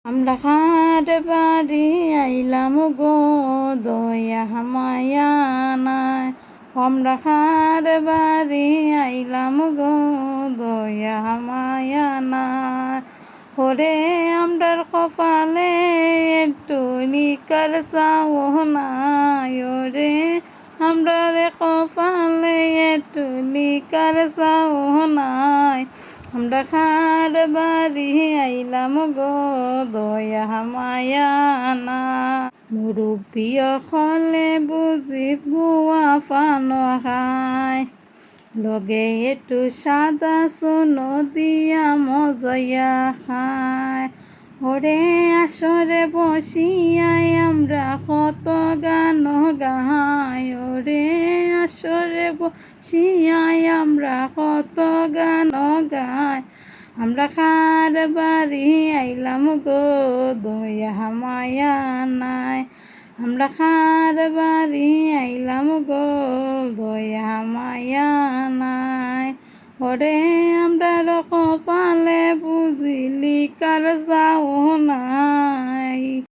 আমরা হাট বাড়ি আইলাম গো দয়া মায়া নাই। আমরা হাট বাড়ি আইলাম গো দয়া মায়া নাই। ওরে আমরার কপালে একটু নিকার চাও নাই। ওরে আমরার কপালে একটু নিকার চাও নাই। আমরা খার বাড়ি আইলাম গো দয়া মায়া না। মুরব্বী অকলে বুঝি গুয়া পান খায়, লগে একটু সাদা চুনো দিয়া মজাইয়া খায়। ওরে আসরে বসিয়াই আমরা কত গান গাই। ওরে আসরে বসিয়াই আমরা কত গান গাই। আমরা খার বাড়ি আইলাম গো দয়া মায়া নাই। আমরা খার বাড়ি আইলাম গো দয়া মায়া নাই। ওরে আমরা কপালে বুঝিলি কার